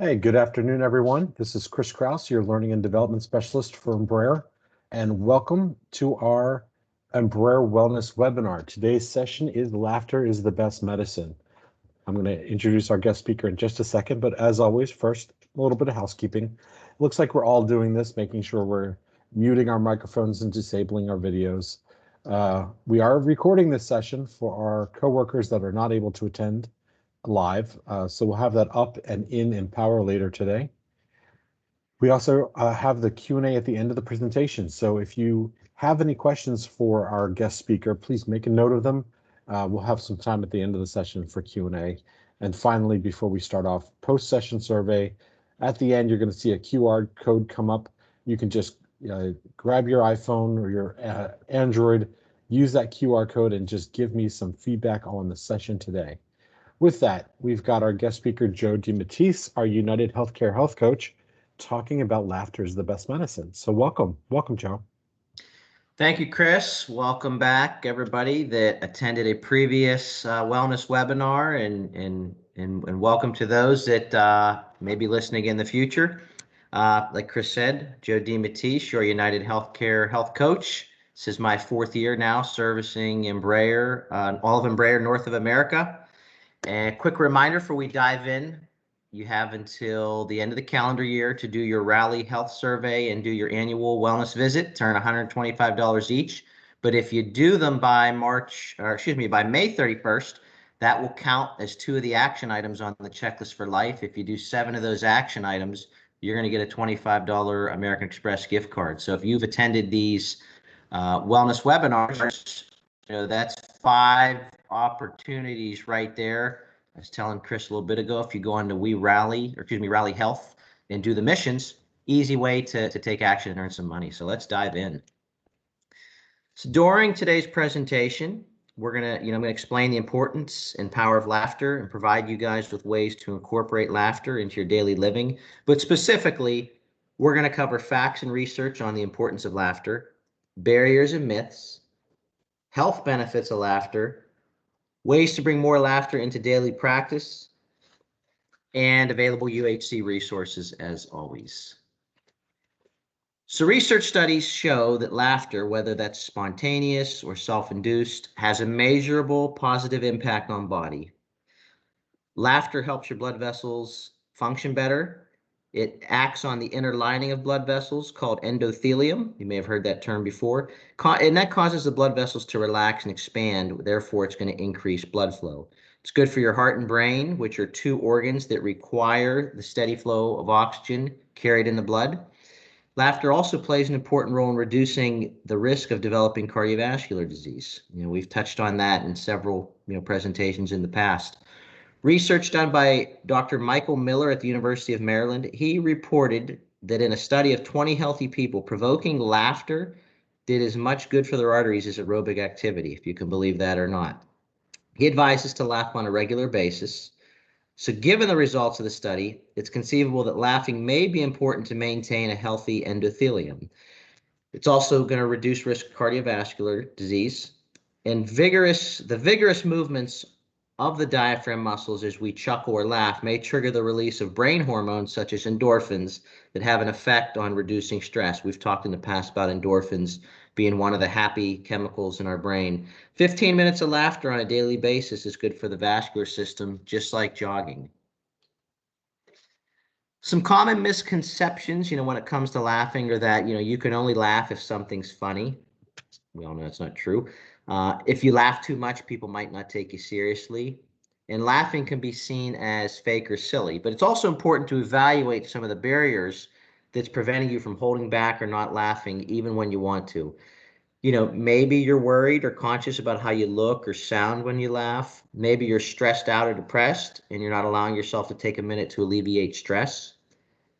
Hey, good afternoon, everyone. This is Chris Kraus, your Learning and Development Specialist for Embraer, and welcome to our Embraer Wellness webinar. Today's session is Laughter is the Best Medicine. I'm going to introduce our guest speaker in just a second, but as always, first, a little bit of housekeeping. It looks like we're all doing this, making sure we're muting our microphones and disabling our videos. We are recording this session for our coworkers that are not able to attend live. So we'll have that up and in Empower later today. We also have the Q&A at the end of the presentation. So if you have any questions for our guest speaker, please make a note of them. We'll have some time at the end of the session for Q&A. And finally, before we start off, post-session survey. At the end, you're going to see a QR code come up. You can just grab your iPhone or your Android, use that QR code, and just give me some feedback on the session today. With that, we've got our guest speaker, Joe DiMattise, our United Healthcare health coach, talking about laughter is the best medicine. So welcome, Joe. Thank you, Chris. Welcome back, everybody that attended a previous wellness webinar, and welcome to those that may be listening in the future. Like Chris said, Joe DiMattise, your United Healthcare health coach. This is my fourth year now servicing Embraer, all of Embraer North of America. And a quick reminder before we dive in, you have until the end of the calendar year to do your Rally Health Survey and do your annual wellness visit, turn $125 each. But if you do them by by May 31st, that will count as 2 of the action items on the checklist for life. If you do 7 of those action items, you're going to get a $25 American Express gift card. So if you've attended these wellness webinars, that's 5 opportunities right there. I was telling Chris a little bit ago, if you go on to Rally Health and do the missions, easy way to take action and earn some money. So let's dive in. So during today's presentation, I'm gonna explain the importance and power of laughter and provide you guys with ways to incorporate laughter into your daily living. But specifically, we're gonna cover facts and research on the importance of laughter, barriers and myths, health benefits of laughter, ways to bring more laughter into daily practice, and available UHC resources as always. So research studies show that laughter, whether that's spontaneous or self-induced, has a measurable positive impact on body. Laughter helps your blood vessels function better. It acts on the inner lining of blood vessels called endothelium. You may have heard that term before. And that causes the blood vessels to relax and expand. Therefore, it's going to increase blood flow. It's good for your heart and brain, which are 2 organs that require the steady flow of oxygen carried in the blood. Laughter also plays an important role in reducing the risk of developing cardiovascular disease. We've touched on that in several presentations in the past. Research done by Dr. Michael Miller at the University of Maryland, he reported that in a study of 20 healthy people, provoking laughter did as much good for their arteries as aerobic activity, if you can believe that or not. He advises to laugh on a regular basis. So given the results of the study, it's conceivable that laughing may be important to maintain a healthy endothelium. It's also going to reduce risk of cardiovascular disease. And the vigorous movements of the diaphragm muscles as we chuckle or laugh may trigger the release of brain hormones such as endorphins that have an effect on reducing stress. We've talked in the past about endorphins being one of the happy chemicals in our brain. 15 minutes of laughter on a daily basis is good for the vascular system, just like jogging. Some common misconceptions, when it comes to laughing are that, you can only laugh if something's funny. We all know that's not true. If you laugh too much, people might not take you seriously. And laughing can be seen as fake or silly, but it's also important to evaluate some of the barriers that's preventing you from holding back or not laughing even when you want to. Maybe you're worried or conscious about how you look or sound when you laugh. Maybe you're stressed out or depressed and you're not allowing yourself to take a minute to alleviate stress.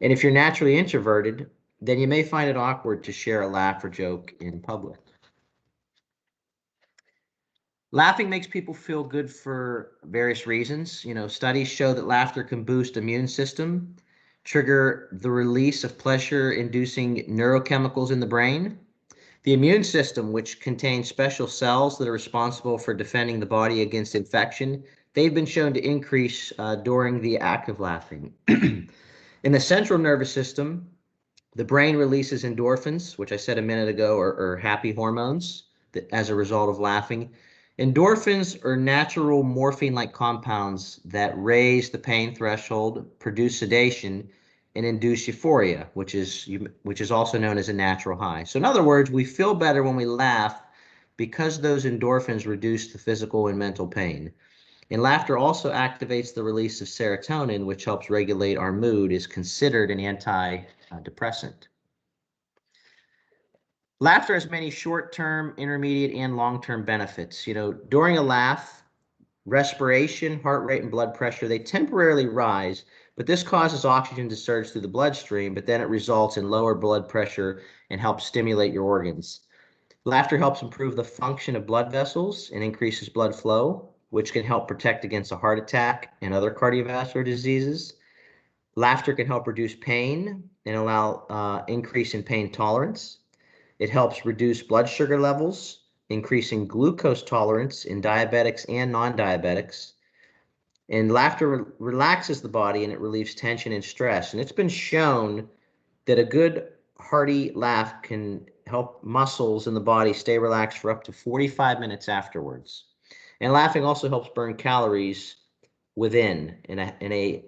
And if you're naturally introverted, then you may find it awkward to share a laugh or joke in public. Laughing makes people feel good for various reasons. Studies show that laughter can boost immune system, trigger the release of pleasure-inducing neurochemicals in the brain. The immune system, which contains special cells that are responsible for defending the body against infection, they've been shown to increase during the act of laughing. In the central nervous system, the brain releases endorphins, which I said a minute ago are happy hormones that, as a result of laughing. Endorphins are natural morphine-like compounds that raise the pain threshold, produce sedation, and induce euphoria, which is also known as a natural high. So in other words, we feel better when we laugh because those endorphins reduce the physical and mental pain. And laughter also activates the release of serotonin, which helps regulate our mood, is considered an antidepressant. Laughter has many short-term, intermediate, and long-term benefits. During a laugh, respiration, heart rate, and blood pressure, they temporarily rise, but this causes oxygen to surge through the bloodstream, but then it results in lower blood pressure and helps stimulate your organs. Laughter helps improve the function of blood vessels and increases blood flow, which can help protect against a heart attack and other cardiovascular diseases. Laughter can help reduce pain and allow increase in pain tolerance. It helps reduce blood sugar levels, increasing glucose tolerance in diabetics and non-diabetics. And laughter relaxes the body and it relieves tension and stress. And it's been shown that a good hearty laugh can help muscles in the body stay relaxed for up to 45 minutes afterwards. And laughing also helps burn calories within. In a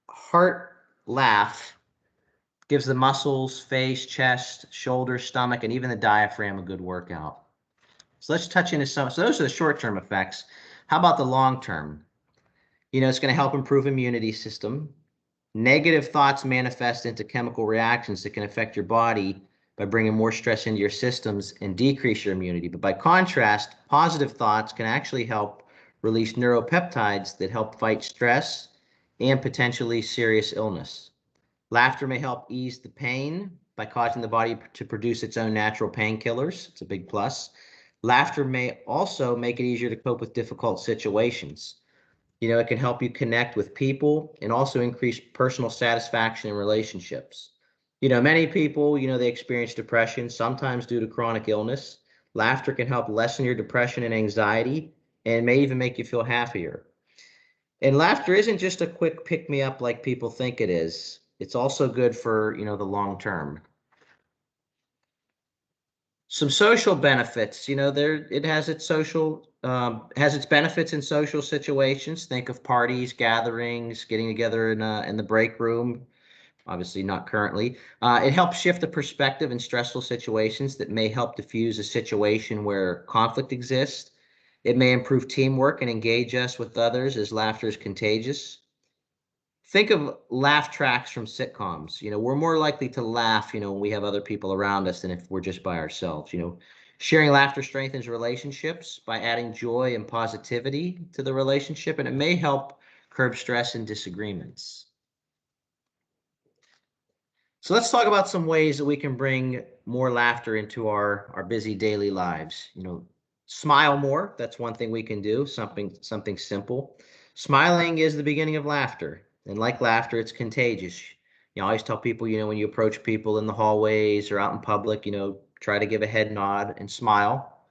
heart laugh gives the muscles, face, chest, shoulders, stomach, and even the diaphragm a good workout. So let's touch into some. So those are the short-term effects. How about the long-term? It's going to help improve immunity system. Negative thoughts manifest into chemical reactions that can affect your body by bringing more stress into your systems and decrease your immunity. But by contrast, positive thoughts can actually help release neuropeptides that help fight stress and potentially serious illness. Laughter may help ease the pain by causing the body to produce its own natural painkillers. It's a big plus. Laughter may also make it easier to cope with difficult situations. It can help you connect with people and also increase personal satisfaction in relationships. Many people, they experience depression, sometimes due to chronic illness. Laughter can help lessen your depression and anxiety and may even make you feel happier. And laughter isn't just a quick pick-me-up like people think it is. It's also good for, the long term. Some social benefits, it has its benefits in social situations. Think of parties, gatherings, getting together in the break room. Obviously not currently. It helps shift the perspective in stressful situations that may help diffuse a situation where conflict exists. It may improve teamwork and engage us with others as laughter is contagious. Think of laugh tracks from sitcoms. We're more likely to laugh, when we have other people around us than if we're just by ourselves. Sharing laughter strengthens relationships by adding joy and positivity to the relationship, and it may help curb stress and disagreements. So let's talk about some ways that we can bring more laughter into our busy daily lives. Smile more. That's one thing we can do, something simple. Smiling is the beginning of laughter. And like laughter, it's contagious. I always tell people, when you approach people in the hallways or out in public, try to give a head nod and smile.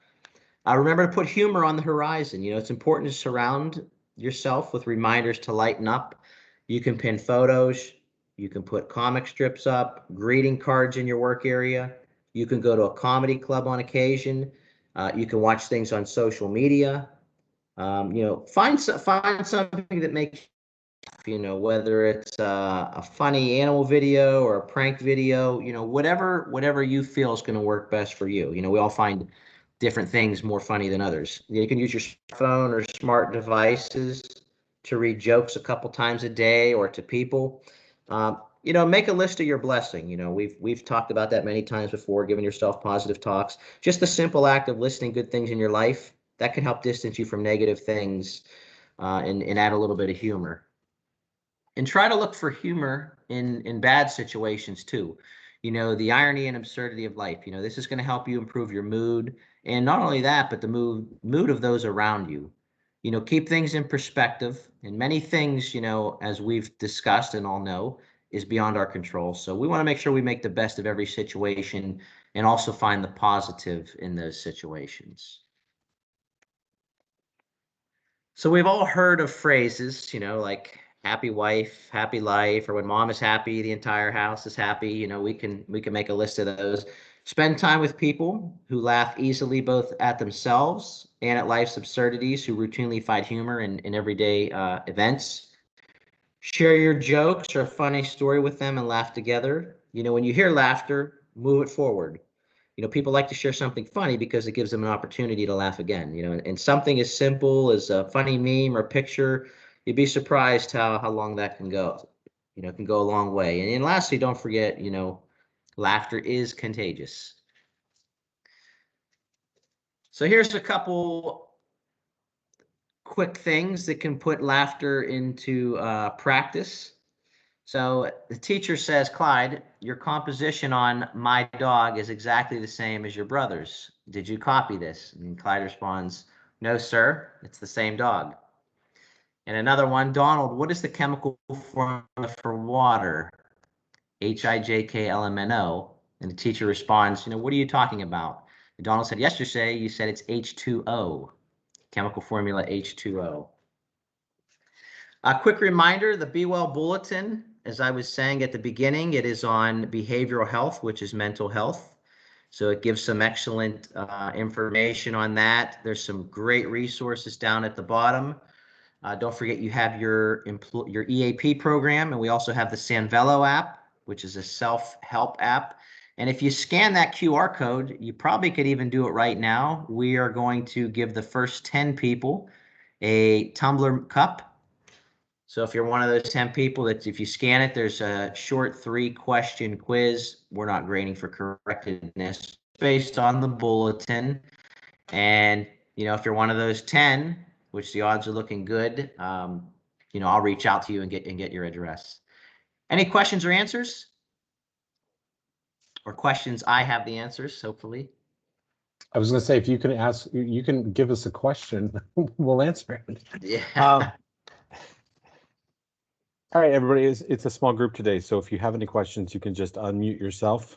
Remember to put humor on the horizon. It's important to surround yourself with reminders to lighten up. You can pin photos. You can put comic strips up, greeting cards in your work area. You can go to a comedy club on occasion. You can watch things on social media. Find something that makes whether it's a funny animal video or a prank video, whatever you feel is going to work best for you. We all find different things more funny than others. You can use your phone or smart devices to read jokes a couple times a day or to people. Make a list of your blessing. We've talked about that many times before, giving yourself positive talks. Just the simple act of listing good things in your life, that can help distance you from negative things and add a little bit of humor. And try to look for humor in bad situations too. The irony and absurdity of life. This is going to help you improve your mood. And not only that, but the mood of those around you. Keep things in perspective. And many things, as we've discussed and all know, is beyond our control. So we want to make sure we make the best of every situation and also find the positive in those situations. So we've all heard of phrases, like happy wife, happy life, or when mom is happy, the entire house is happy. We can make a list of those. Spend time with people who laugh easily both at themselves and at life's absurdities, who routinely find humor in everyday events. Share your jokes or funny story with them and laugh together. When you hear laughter, move it forward. People like to share something funny because it gives them an opportunity to laugh again. And something as simple as a funny meme or picture, you'd be surprised how long that can go. It can go a long way. And lastly, don't forget, laughter is contagious. So here's a couple quick things that can put laughter into practice. So the teacher says, Clyde, your composition on my dog is exactly the same as your brother's. Did you copy this? And Clyde responds, no, sir, it's the same dog. And another one, Donald, what is the chemical formula for water? HIJKLMNO. And the teacher responds, what are you talking about? And Donald said, yesterday you said it's H2O. Chemical formula H2O. A quick reminder, the Be Well Bulletin, as I was saying at the beginning, it is on behavioral health, which is mental health. So it gives some excellent information on that. There's some great resources down at the bottom. Don't forget you have your EAP program, and we also have the Sanvello app, which is a self-help app. And if you scan that QR code, you probably could even do it right now. We are going to give the first 10 people a tumbler cup. So if you're one of those 10 people that if you scan it, there's a short 3-question quiz. We're not grading for correctness based on the bulletin. And, if you're one of those 10, which the odds are looking good, I'll reach out to you and get your address. Any questions or answers? Or questions I have the answers, hopefully. I was going to say, if you can give us a question, we'll answer it. Yeah. All right, everybody, it's a small group today, so if you have any questions, you can just unmute yourself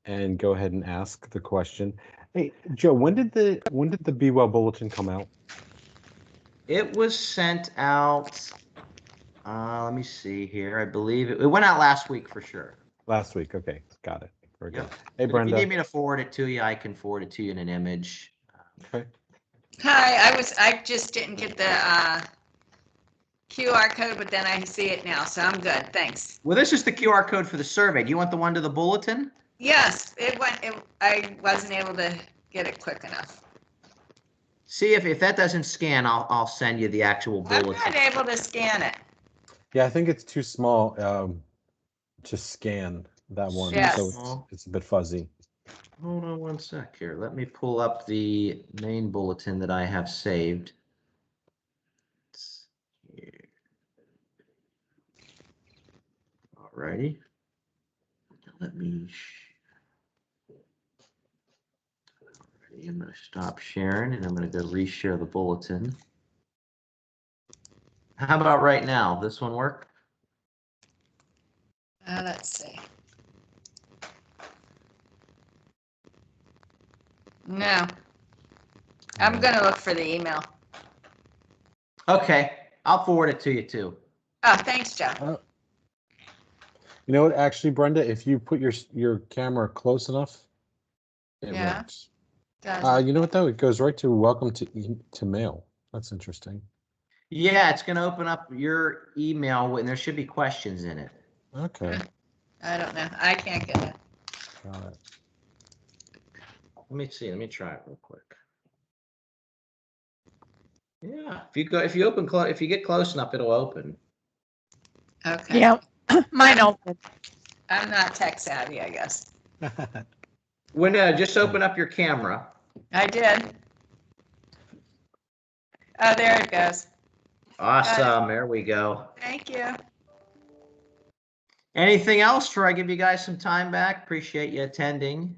and go ahead and ask the question. Hey, Joe, when did the Be Well Bulletin come out? It was sent out, let me see here. I believe it went out last week for sure. Last week, okay, got it. Very good. Yep. Hey, But Brenda. if you need me to forward it to you, I can forward it to you in an image. Okay. Hi, I just didn't get the QR code, but then I see it now, so I'm good. Thanks. Well, this is the QR code for the survey. Do you want the one to the bulletin? Yes, I wasn't able to get it quick enough. See if that doesn't scan, I'll send you the actual bulletin. I'm not able to scan it. Yeah, I think it's too small to scan that one, Yes. so it's a bit fuzzy. Hold on one sec here. Let me pull up the main bulletin that I have saved. Alrighty. Let me. Alrighty, I'm going to stop sharing and I'm going to go reshare the bulletin. How about right now? This one work? Let's see. No. I'm going to look for the email. Okay, I'll forward it to you too. Oh, thanks, Joe. You know what? Actually, Brenda, if you put your camera close enough, it works. You know what though? It goes right to welcome to mail. That's interesting. Yeah, it's going to open up your email and there should be questions in it. Okay. I don't know. I can't get it. Got it. Let me see. Let me try it real quick. Yeah, if you get close enough, it'll open. Okay. Yeah, mine open. I'm not tech savvy, I guess. When just open up your camera. I did. Oh, there it goes. Awesome. There we go. Thank you. Anything else before I give you guys some time back? Appreciate you attending.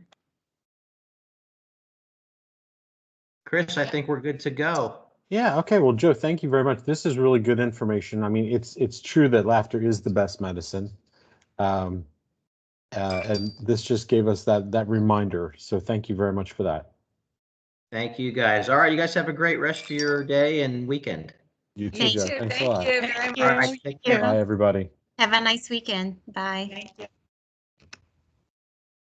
Chris, I think we're good to go. Yeah, okay. Well, Joe, thank you very much. This is really good information. I mean, it's true that laughter is the best medicine. And this just gave us that reminder. So thank you very much for that. Thank you, guys. All right, you guys have a great rest of your day and weekend. You too, Thank Jeff. You too. Thanks a Thank lot. you very All right, much. take care. Bye, everybody. Have a nice weekend. Bye. Thank you.